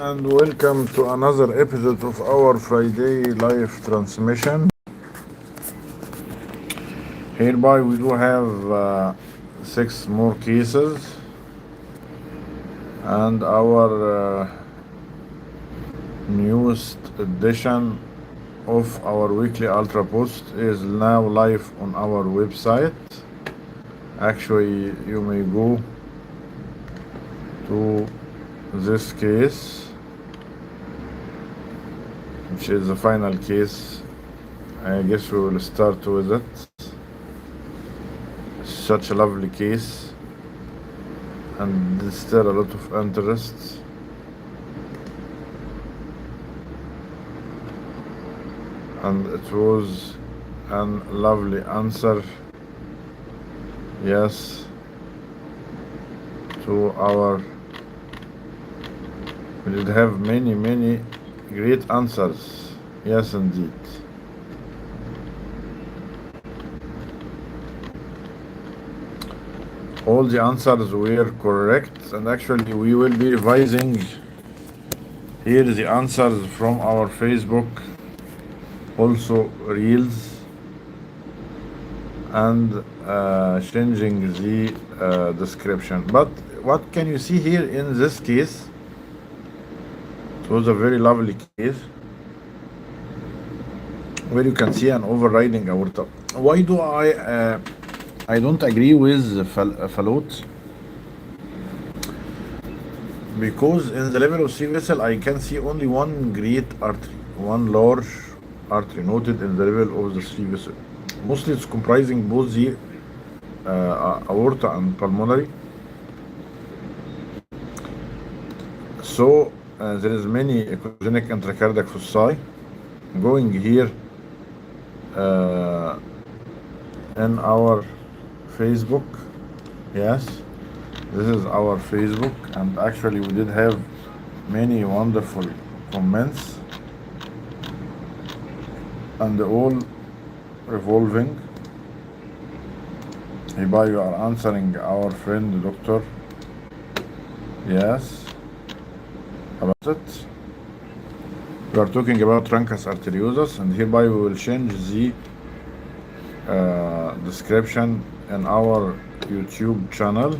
And welcome to another episode of our Friday live transmission. Hereby, we do have 6 more cases, and our newest edition of our weekly Ultra Post is now live on our website. Actually, you may go to this case, which is the final case. I guess we will start with it. Such a lovely case, and there's still a lot of interest. And it was a lovely answer, yes, to our. We did have many great answers, yes indeed. All the answers were correct, and actually we will be revising here the answers from our Facebook, also reels, and changing the description. But what can you see here in this case? It was a very lovely case where you can see an overriding aorta. Why do I don't agree with fallout? Because in the level of C vessel I can see only one great artery, one large artery noted in the level of the C vessel. Mostly it's comprising both the aorta and pulmonary. So there is many echogenic intracardiac foci going here in our Facebook. Yes, this is our Facebook, and actually we did have many wonderful comments, and all revolving. Hereby you are answering our friend doctor, yes, about it. We are talking about truncus arteriosus, and hereby we will change the description in our YouTube channel.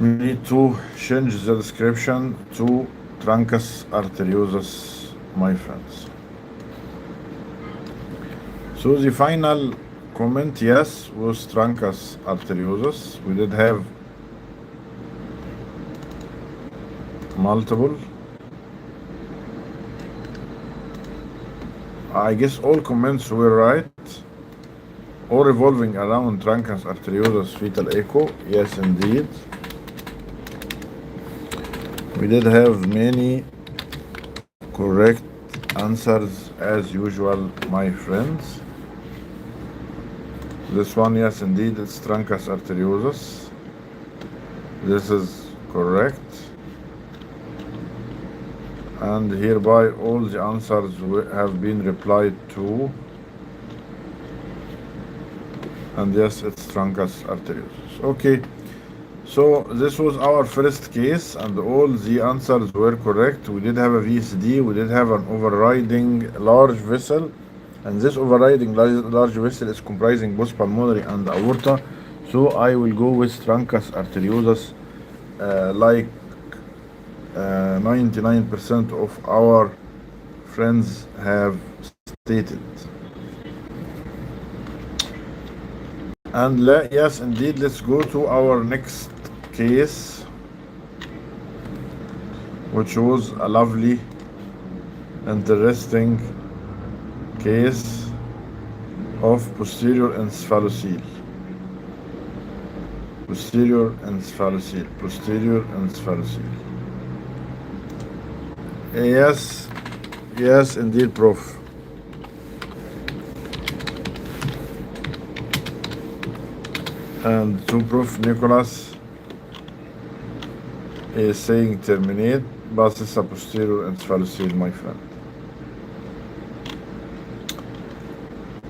We need to change the description to truncus arteriosus, my friends. So the final comment, yes, was truncus arteriosus. We did have multiple. I guess all comments were right, all revolving around truncus arteriosus fetal echo. Yes indeed, we did have many correct answers as usual, my friends. This one, yes indeed, it's truncus arteriosus. This is correct, and hereby all the answers have been replied to, and yes, it's truncus arteriosus. Okay, so this was our first case, and all the answers were correct. We did have a VSD, we did have an overriding large vessel, and this overriding large vessel is comprising both pulmonary and aorta. So I will go with truncus arteriosus, like 99% of our friends have stated. And yes indeed, let's go to our next case, which was a lovely, interesting case of posterior encephalocele. Posterior encephalocele, posterior encephalocele. Yes indeed, Prof. And to Prof Nicholas is saying terminate, but it's a posterior encephalocele, my friend.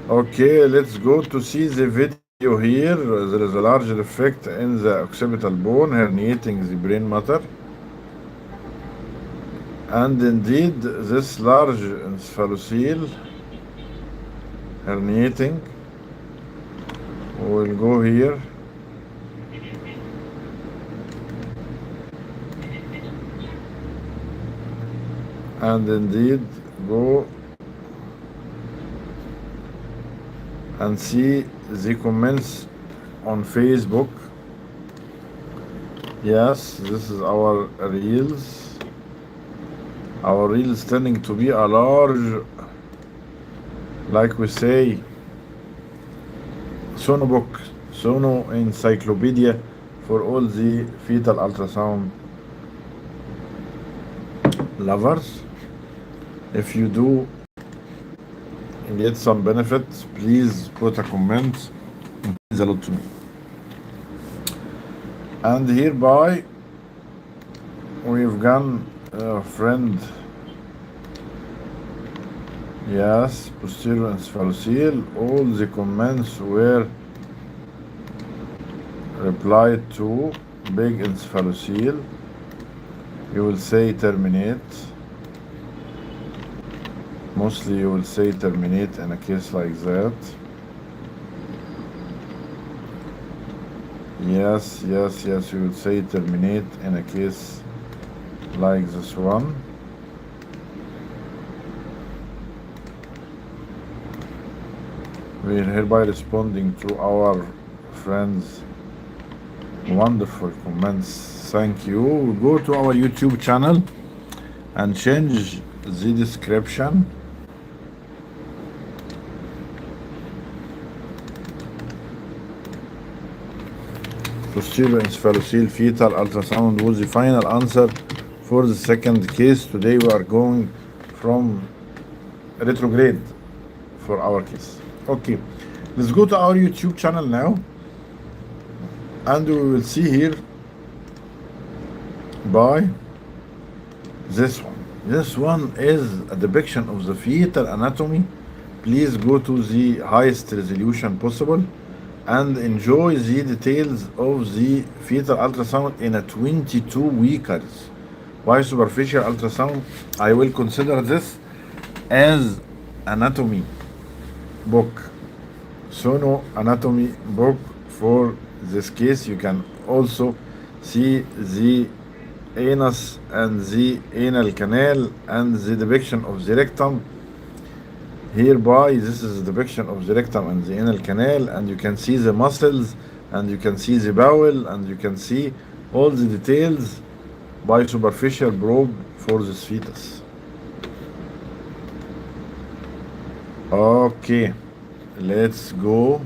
Okay, let's go to see the video here. There is a large defect in the occipital bone herniating the brain matter. And indeed, this large encephalocele herniating will go here and indeed go and see the comments on Facebook. Yes, this is our reels. Our reels tending to be a large, like we say, sono book, sono encyclopedia for all the fetal ultrasound lovers. If you do get some benefits, please put a comment. It means a lot to me. And hereby we've gone a friend. Yes, posterior encephalocele. All the comments were replied to. Big encephalocele. You will say terminate. Mostly you will say terminate in a case like that. Yes, you will say terminate in a case like this one. We are hereby responding to our friends' wonderful comments. Thank you. Go to our YouTube channel and change the description. Posterior encephalocele fetal ultrasound was the final answer for the second case. Today we are going from retrograde for our case. Okay, let's go to our YouTube channel now, and we will see here by this one. This one is a depiction of the fetal anatomy. Please go to the highest resolution possible and enjoy the details of the fetal ultrasound in a 22 weekers. By superficial ultrasound, I will consider this as anatomy book, sono anatomy book. For this case, you can also see the anus and the anal canal and the depiction of the rectum. Hereby, this is the depiction of the rectum and the anal canal, and you can see the muscles, and you can see the bowel, and you can see all the details by superficial probe for this fetus. Okay, let's go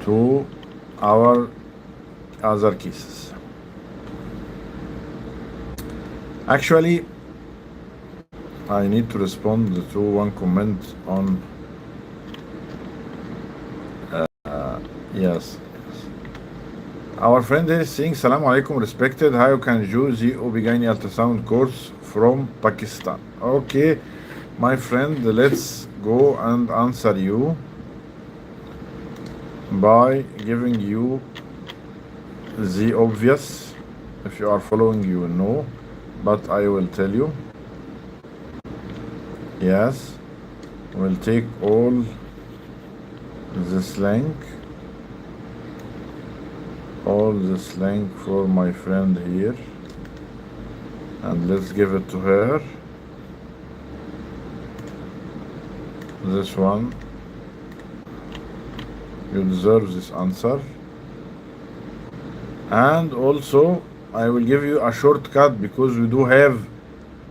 to our other cases. Actually, I need to respond to one comment on yes. Our friend is saying, Salam alaikum, respected. How you can do the Ob&gyn ultrasound course from Pakistan? Okay, my friend, let's go and answer you by giving you the obvious. If you are following, you will know, but I will tell you. Yes, we'll take all this link for my friend here, and let's give it to her. This one, you deserve this answer. And also I will give you a shortcut, because we do have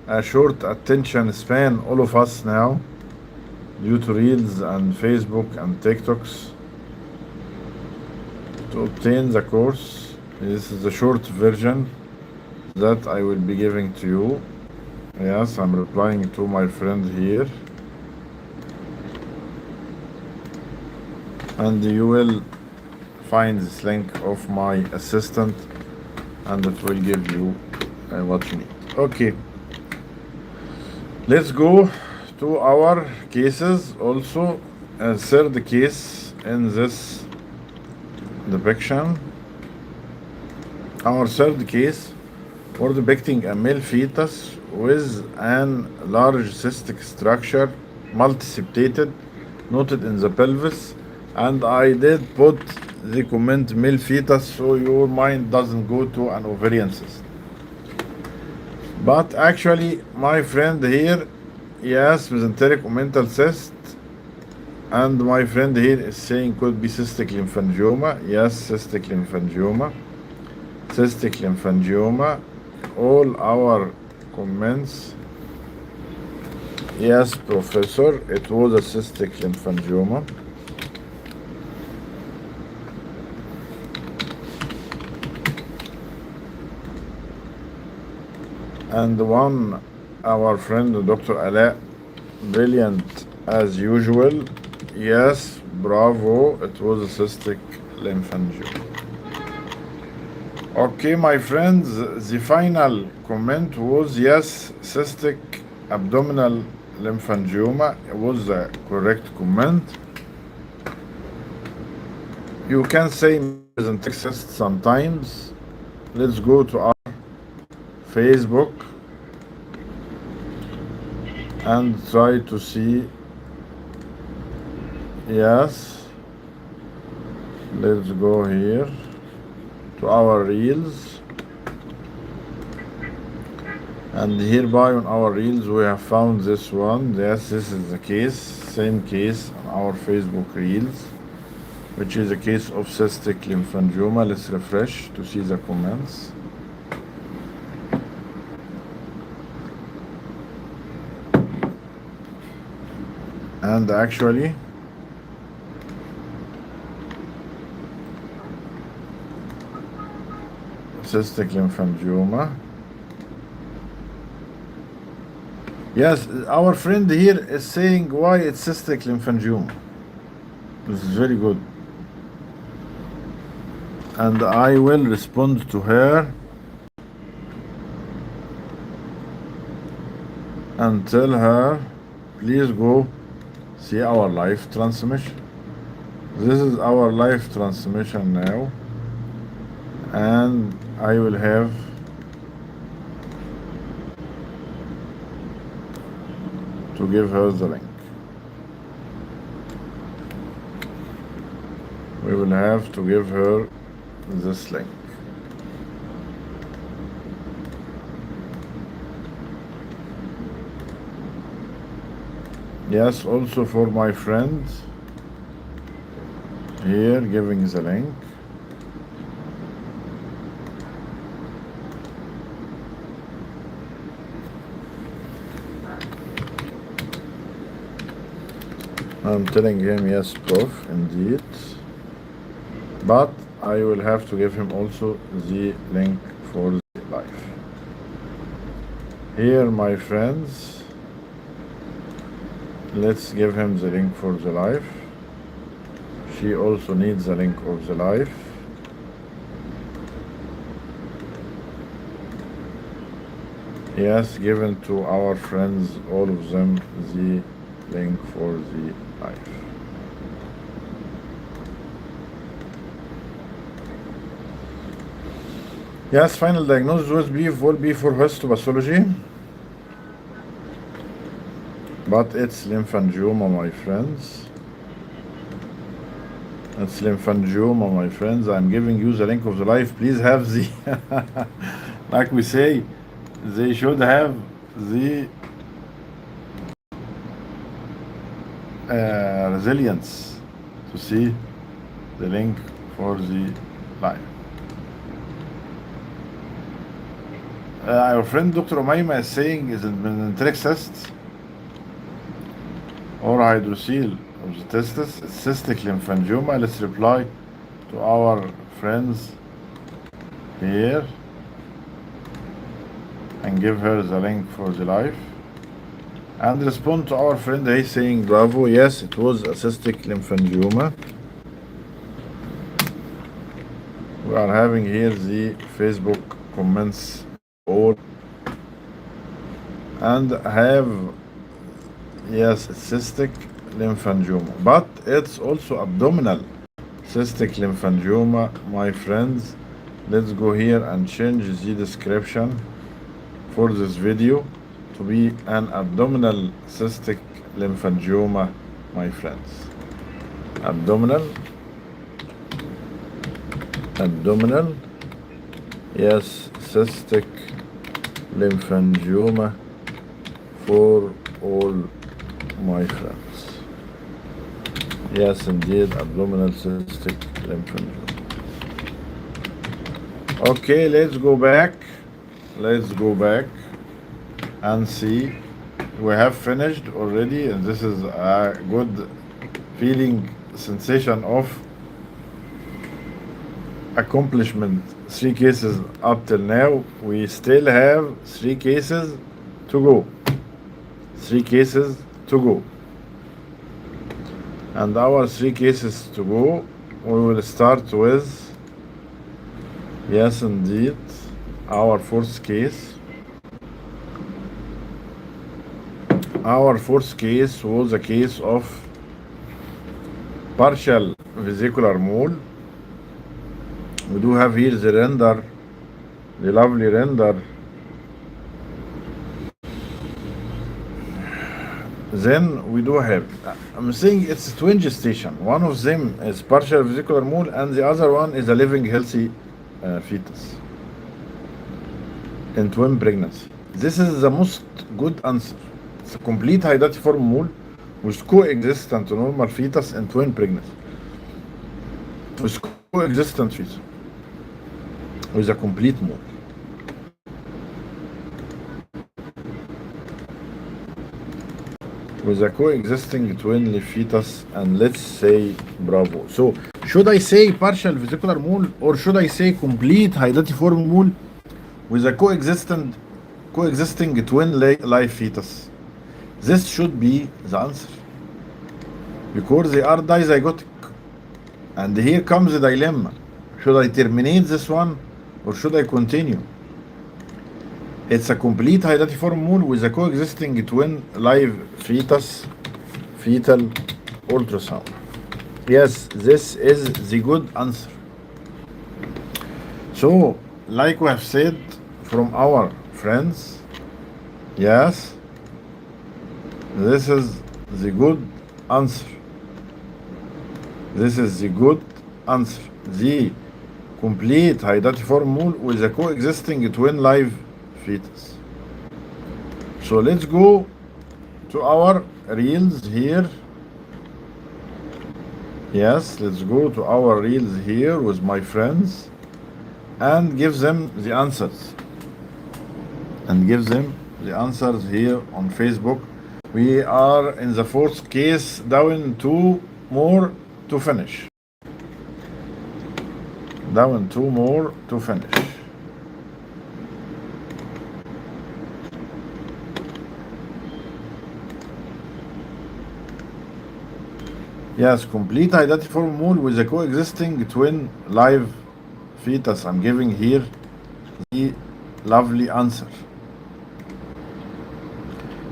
a short attention span, all of us now, due to Reels and Facebook and TikToks. To obtain the course, this is the short version that I will be giving to you. Yes, I'm replying to my friend here, and you will find this link of my assistant, and it will give you what you need. Okay, let's go to our cases. Also, a third case in this depiction. Our third case, or depicting a male fetus with an large cystic structure, multiseptated, noted in the pelvis. And I did put the comment male fetus so your mind doesn't go to an ovarian cyst. But actually, my friend here, yes, mesenteric omental cyst. And my friend here is saying could be cystic lymphangioma. Yes, cystic lymphangioma. Cystic lymphangioma. All our comments. Yes, professor, it was a cystic lymphangioma. And one, our friend Dr. Ala, brilliant as usual. Yes, bravo, it was a cystic lymphangioma. Okay, my friends, the final comment was yes, cystic abdominal lymphangioma. It was the correct comment. You can say mesenteric cyst sometimes. Let's go to our Facebook and try to see. Yes, let's go here to our reels, and hereby on our reels we have found this one. Yes, this is the case, same case on our Facebook reels, which is a case of cystic lymphangioma. Let's refresh to see the comments. And actually, cystic lymphangioma. Yes, our friend here is saying why it's cystic lymphangioma. This is very good. And I will respond to her and tell her, please go see our live transmission. This is our live transmission now, and I will have to give her the link. We will have to give her this link. Yes, also for my friend here giving the link. I'm telling him, yes, prof, indeed. But I will have to give him also the link for the live. Here, my friends, let's give him the link for the live. She also needs the link of the live. Yes, given to our friends, all of them, the link for the live. Yes, final diagnosis will be for histopathology, but it's lymphangioma, my friends. It's lymphangioma, my friends. I'm giving you the link of the live. Please have the, like we say, they should have the resilience to see the link for the live. Our friend Dr. Umayma is saying, is it mesenteric cyst or hydrocele of the testis? It's cystic lymphangioma. Let's reply to our friends here and give her the link for the live, and respond to our friend here saying bravo, yes, it was a cystic lymphangioma. We are having here the Facebook comments all, and have, yes, cystic lymphangioma, but it's also abdominal cystic lymphangioma, my friends. Let's go here and change the description for this video to be an abdominal cystic lymphangioma, my friends. Abdominal, yes, cystic lymphangioma for all my friends. Yes, indeed, abdominal cystic lymphangioma. Okay, let's go back and see. We have finished already, and this is a good feeling sensation of accomplishment. 3 cases up till now. We still have 3 cases to go. 3 cases to go. And our 3 cases to go, we will start with, yes indeed, our fourth case. Our fourth case was a case of partial vesicular mole. We do have here the render, the lovely render. Then we do have, I'm saying it's a twin gestation. One of them is partial vesicular mole and the other one is a living healthy fetus in twin pregnancy. This is the most good answer. It's a complete hydatiform mole with coexistent normal fetus in twin pregnancy. With coexistent fetus. With a complete mole. With a coexisting twin fetus, and let's say bravo. So, should I say partial vesicular mole or should I say complete hydatiform mole with a coexisting twin live fetus? This should be the answer, because they are dizygotic. And here comes the dilemma. Should I terminate this one or should I continue? It's a complete hydatiform mole with a coexisting twin live fetus, fetal ultrasound. Yes, this is the good answer. So, like we have said from our friends, yes, this is the good answer. This is the good answer. The complete hydatiform mole with a coexisting twin live fetus. So let's go to our reels here. Yes, let's go to our reels here with my friends and give them the answers. And give them the answers here on Facebook. We are in the fourth case, down 2 more to finish. Down 2 more to finish. Yes, complete hydatiform mole with a coexisting twin live fetus. I'm giving here the lovely answer,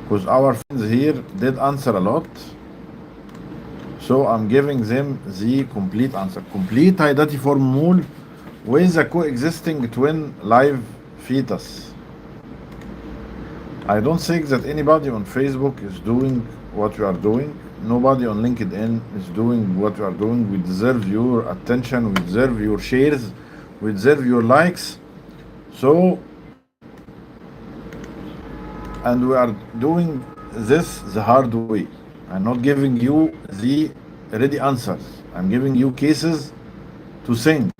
because our friends here did answer a lot. So I'm giving them the complete answer. Complete hydatiform mole with a coexisting twin live fetus. I don't think that anybody on Facebook is doing what we are doing. Nobody on LinkedIn is doing what we are doing. We deserve your attention. We deserve your shares. We deserve your likes. So, and we are doing this the hard way. I'm not giving you the ready answers. I'm giving you cases to think,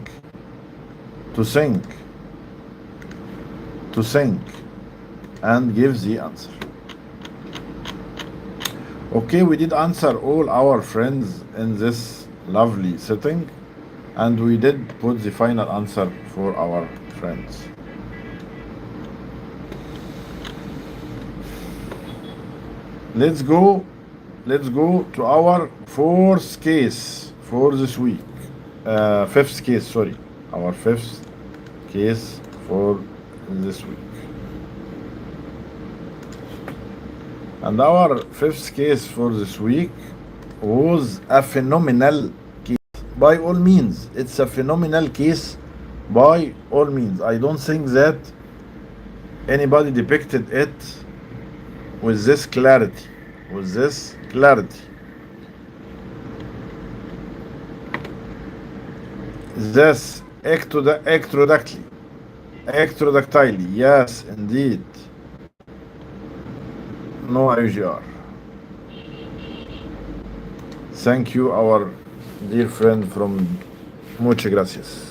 and give the answer. Okay, we did answer all our friends in this lovely setting, and we did put the final answer for our friends. Let's go to our fourth case for this week. Fifth case, sorry. Our fifth case for this week. And our fifth case for this week was a phenomenal case. By all means, it's a phenomenal case by all means. I don't think that anybody depicted it with this clarity. With this clarity. This ectrodactyly, yes, indeed. No IUGR. Thank you, our dear friend from Muchas gracias.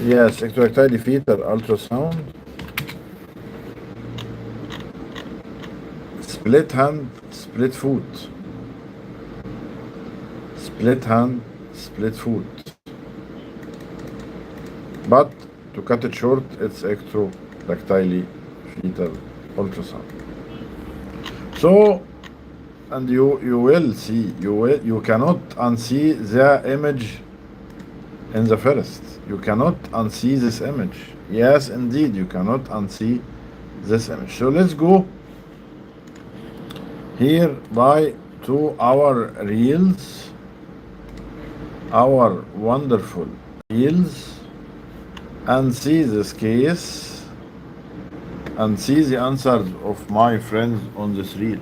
Yes, ectrodactyly fetal ultrasound. Split hand, split foot. Split hand, split foot. But to cut it short, it's ectrodactyly fetal ultrasound. So, and you will see, you cannot unsee the image in the first. You cannot unsee this image. Yes, indeed, you cannot unsee this image. So let's go here by to our reels, our wonderful reels, and see this case and see the answers of my friends on this reel.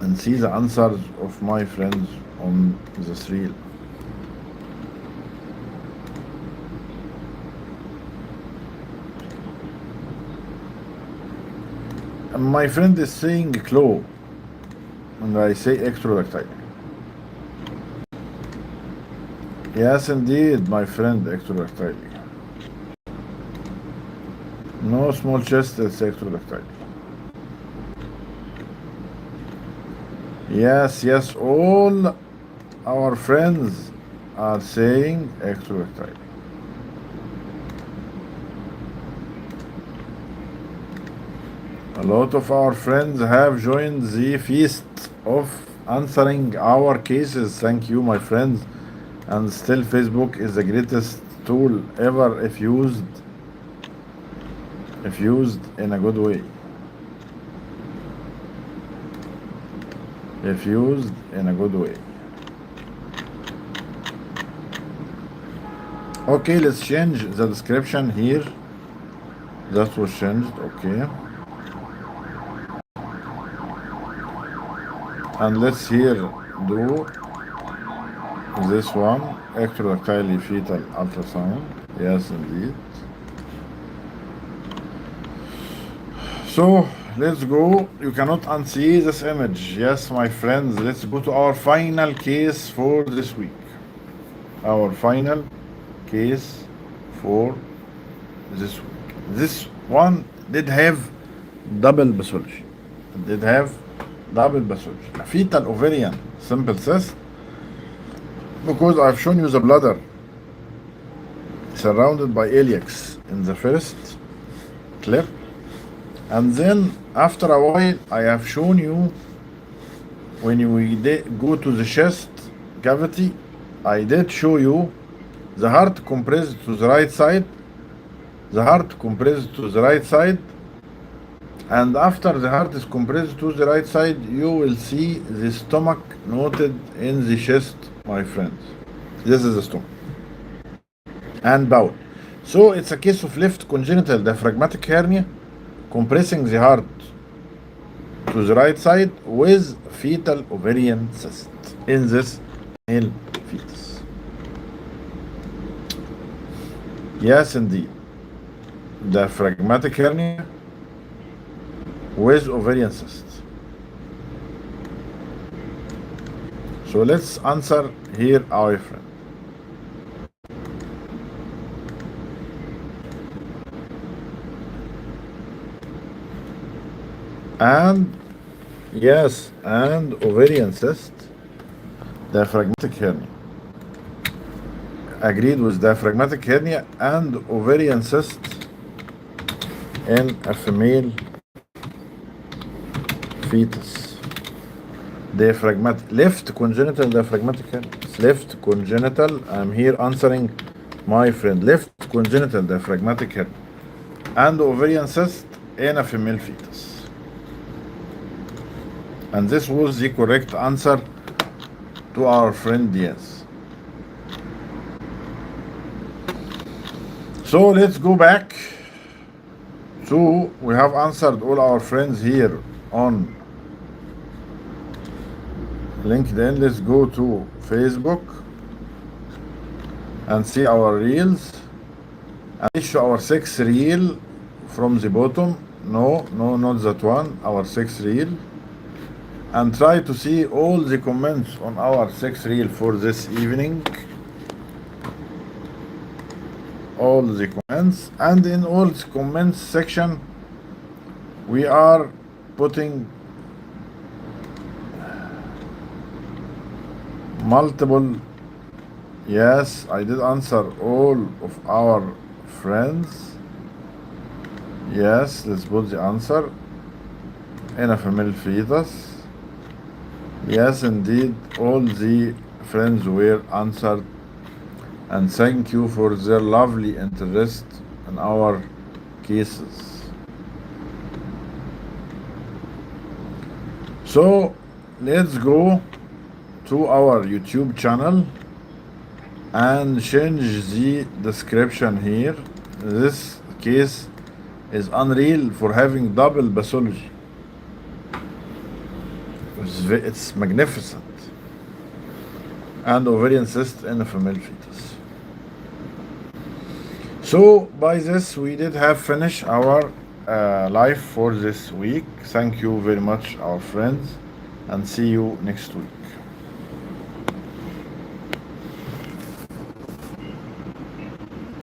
And see the answers of my friends on this reel. And my friend is saying claw, and I say ectrodactyly. Yes, indeed, my friend, ectrodactyly. No small chest, it's ectrodactyly. Yes, yes, all our friends are saying ectrodactyly. A lot of our friends have joined the feast of answering our cases. Thank you, my friends. And still, Facebook is the greatest tool ever if used in a good way. If used in a good way. Okay, let's change the description here. That was changed, okay. And let's here do this one, ectrodactyly fetal ultrasound. Yes, indeed. So let's go. You cannot unsee this image. Yes, my friends, let's go to our final case for this week. Our final case for this week. This one did have double pathology. A fetal ovarian simple cyst, because I've shown you the bladder surrounded by iliacs in the first clip, and then after a while I have shown you when we go to the chest cavity, I did show you the heart compressed to the right side, and after the heart is compressed to the right side, you will see the stomach noted in the chest, my friends. This is the stomach and bowel. So it's a case of left congenital diaphragmatic hernia compressing the heart to the right side with fetal ovarian cyst in this male fetus. Yes, indeed. Diaphragmatic hernia with ovarian cyst. So let's answer here our friend. And yes, and ovarian cyst, diaphragmatic hernia. Agreed with diaphragmatic hernia and ovarian cyst in a female fetus. Diaphragmatic, left congenital diaphragmatic herpes. Left congenital, I'm here answering my friend. Left congenital diaphragmatic herpes. And ovarian cyst in a female fetus. And this was the correct answer to our friend Diaz. So let's go back to, we have answered all our friends here on LinkedIn. Let's go to Facebook and see our reels and show our 6th reel from the bottom. No, not that one, our 6th reel. And try to see all the comments on our 6th reel for this evening. All the comments, and in all the comments section we are putting multiple. Yes, I did answer all of our friends. Yes, let's put the answer in a female fetus. Yes, indeed, all the friends were answered, and thank you for their lovely interest in our cases. So let's go to our YouTube channel and change the description here. This case is unreal for having double pathology. It's magnificent. And ovarian cyst in a female fetus. So by this we did have finished our live for this week. Thank you very much, our friends, and see you next week.